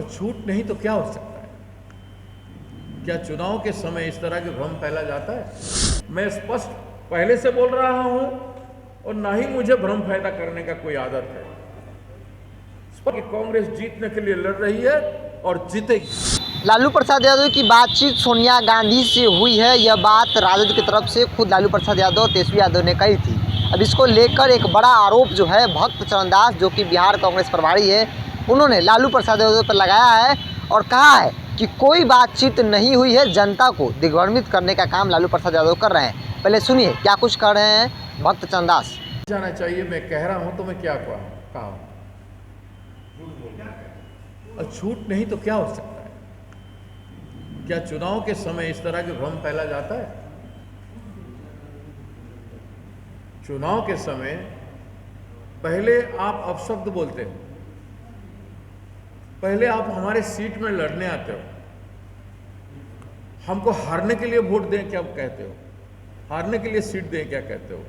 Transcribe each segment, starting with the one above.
झूठ नहीं तो क्या हो सकता है? क्या चुनाव के समय इस तरह के भ्रम फैला जाता है? मैं स्पष्ट पहले से बोल रहा हूं और ना ही मुझे भ्रम पैदा करने का कोई आदत है। कि कांग्रेस जीतने के लिए लड़ रही है और जीतेगी। लालू प्रसाद यादव की बातचीत सोनिया गांधी से हुई है, यह बात राजद की तरफ से खुद लालू प्रसाद यादव और तेजस्वी यादव ने कही थी। अब इसको लेकर एक बड़ा आरोप जो है भक्त चरण दास, जो कि बिहार कांग्रेस प्रभारी है, उन्होंने लालू प्रसाद यादव पर लगाया है और कहा है कि कोई बातचीत नहीं हुई है, जनता को दिग्भ्रमित करने का काम लालू प्रसाद यादव कर रहे हैं। पहले सुनिए क्या कुछ कर रहे हैं भक्त चरण दास। जाना चाहिए, मैं कह रहा हूं तो मैं क्या कहा? और झूठ नहीं तो क्या हो सकता है? क्या चुनाव के समय इस तरह के भ्रम फैला जाता है? चुनाव के समय पहले आप अपशब्द बोलते हो, पहले आप हमारे सीट में लड़ने आते हो, हमको हारने के लिए वोट दें क्या कहते हो, हारने के लिए सीट दें क्या कहते हो।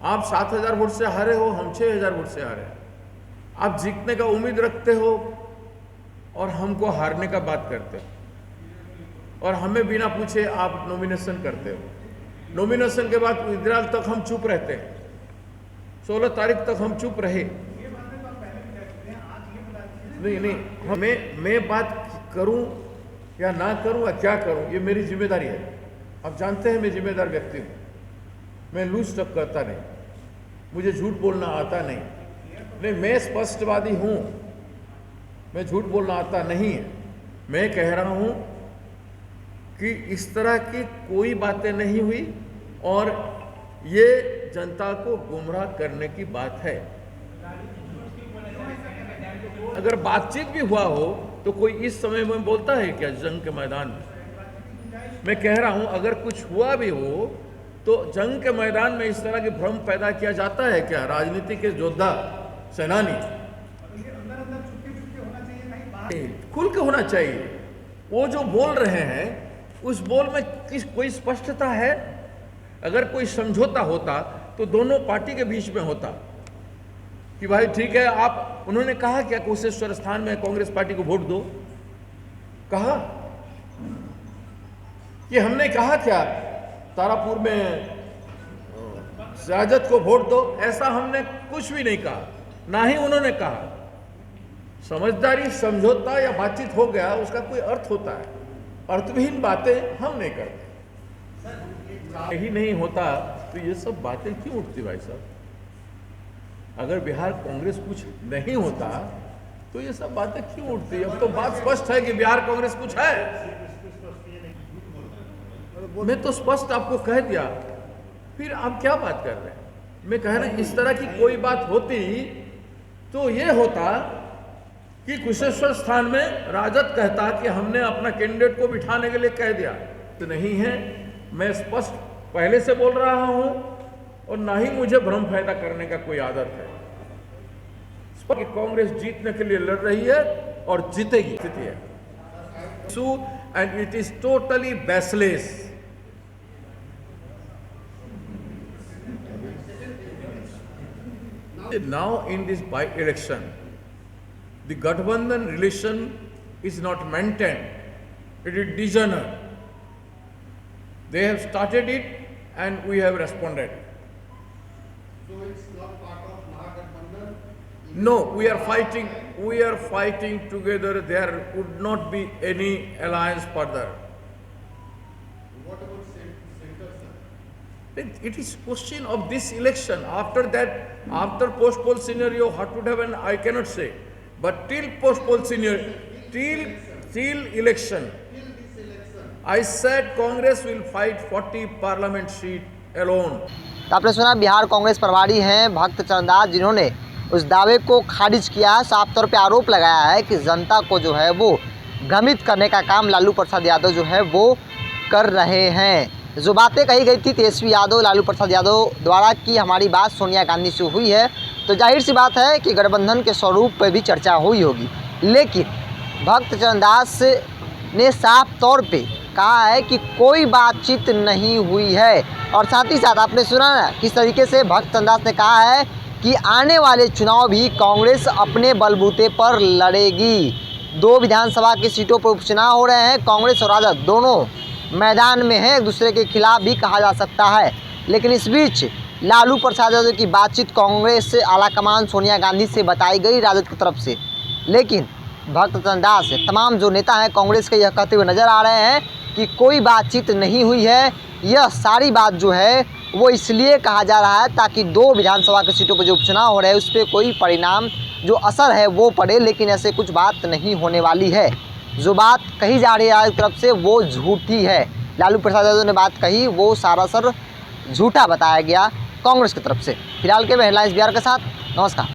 आप 7,000 वोट से हारे हो, हम 6,000 वोट से हारे। आप जीतने का उम्मीद रखते हो और हमको हारने का बात करते हो और हमें बिना पूछे आप नॉमिनेशन करते हो। नॉमिनेशन के बाद इधर तक हम चुप रहते हैं, 16 तारीख तक हम चुप रहे। नहीं, मैं बात करूं या ना करूं या क्या करूं, ये मेरी जिम्मेदारी है। आप जानते हैं मैं जिम्मेदार व्यक्ति हूं, मैं लूज टक करता नहीं, मुझे झूठ बोलना आता नहीं। मैं स्पष्टवादी हूं, मैं झूठ बोलना आता नहीं है। मैं कह रहा हूं कि इस तरह की कोई बातें नहीं हुई और ये जनता को गुमराह करने की बात है। अगर बातचीत भी हुआ हो तो कोई इस समय में बोलता है क्या जंग के मैदान में? मैं कह रहा हूं अगर कुछ हुआ भी हो तो जंग के मैदान में इस तरह के भ्रम पैदा किया जाता है क्या? राजनीति के योद्धा, सेनानी खुल के होना चाहिए। वो जो बोल रहे हैं उस बोल में कोई स्पष्टता है? अगर कोई समझौता होता तो दोनों पार्टी के बीच में होता कि भाई ठीक है, आप उन्होंने कहा क्या कुशेश्वर स्थान में कांग्रेस पार्टी को वोट दो? कहा कि हमने कहा क्या तारापुर में राजद को वोट दो? ऐसा हमने कुछ भी नहीं कहा, ना ही उन्होंने कहा। समझदारी, समझौता या बातचीत हो गया उसका कोई अर्थ होता है, अर्थविहीन बातें हम नहीं करते। यही नहीं होता तो ये सब बातें क्यों उठती भाई साहब? अगर बिहार कांग्रेस कुछ नहीं होता तो ये सब बातें क्यों उठती? अब तो बात स्पष्ट है कि बिहार कांग्रेस कुछ है। मैं तो स्पष्ट आपको कह दिया, फिर आप क्या बात कर रहे हैं? मैं कह रहा हूं इस तरह की कोई बात होती तो ये होता कि कुशेश्वर स्थान में राजद कहता कि हमने अपना कैंडिडेट को बिठाने के लिए कह दिया। तो नहीं है, मैं स्पष्ट पहले से बोल रहा हूं और ना ही मुझे भ्रम पैदा करने का कोई आदत है। कि कांग्रेस जीतने के लिए लड़ रही है और जीतेगी स्थिति है, and it is totally baseless. Now in this by-election, the Gathbandhan relation is not maintained. It is dishonored. They have started it and we have responded. So it's not part of Mahagathbandhan? No, we are fighting. We are fighting together. There would not be any alliance further. What about center, sir? It is question of this election. After that, after post-poll scenario, what would happen, I cannot say. But till post-poll scenario, till election, I said Congress will fight 40 parliament seat alone. आपने सुना बिहार कांग्रेस प्रभारी हैं भक्त चरण दास, जिन्होंने उस दावे को खारिज किया, साफ तौर पे आरोप लगाया है कि जनता को जो है वो भ्रमित करने का काम लालू प्रसाद यादव जो है वो कर रहे हैं। जो बातें कही गई थी तेजस्वी यादव, लालू प्रसाद यादव द्वारा कि हमारी बात सोनिया गांधी से हुई है, तो जाहिर सी बात है कि गठबंधन के स्वरूप पर भी चर्चा हुई होगी। लेकिन भक्त चरण दास ने साफ तौर पे कहा है कि कोई बातचीत नहीं हुई है। और साथ ही साथ आपने सुना ना किस तरीके से भक्त चरण दास ने कहा है कि आने वाले चुनाव भी कांग्रेस अपने बलबूते पर लड़ेगी। 2 विधानसभा की सीटों पर उपचुनाव हो रहे हैं। कांग्रेस और राजद दोनों मैदान में हैं, एक दूसरे के खिलाफ भी कहा जा सकता है। लेकिन इस बीच लालू प्रसाद यादव की बातचीत कांग्रेस से आलाकमान सोनिया गांधी से बताई गई राजद की तरफ से। लेकिन भक्त चरण दास तमाम जो नेता हैं कांग्रेस के यह कहते हुए नजर आ रहे हैं कि कोई बातचीत नहीं हुई है। यह सारी बात जो है वो इसलिए कहा जा रहा है ताकि 2 विधानसभा की सीटों पर जो उपचुनाव हो रहे हैं उस पर कोई परिणाम जो असर है वो पड़े। लेकिन ऐसे कुछ बात नहीं होने वाली है। जो बात कही जा रही है राजद की तरफ से वो झूठी है। लालू प्रसाद यादव ने बात कही वो सरासर झूठा बताया गया कांग्रेस की तरफ से। फिलहाल के हेडलाइंस बिहार के साथ, नमस्कार।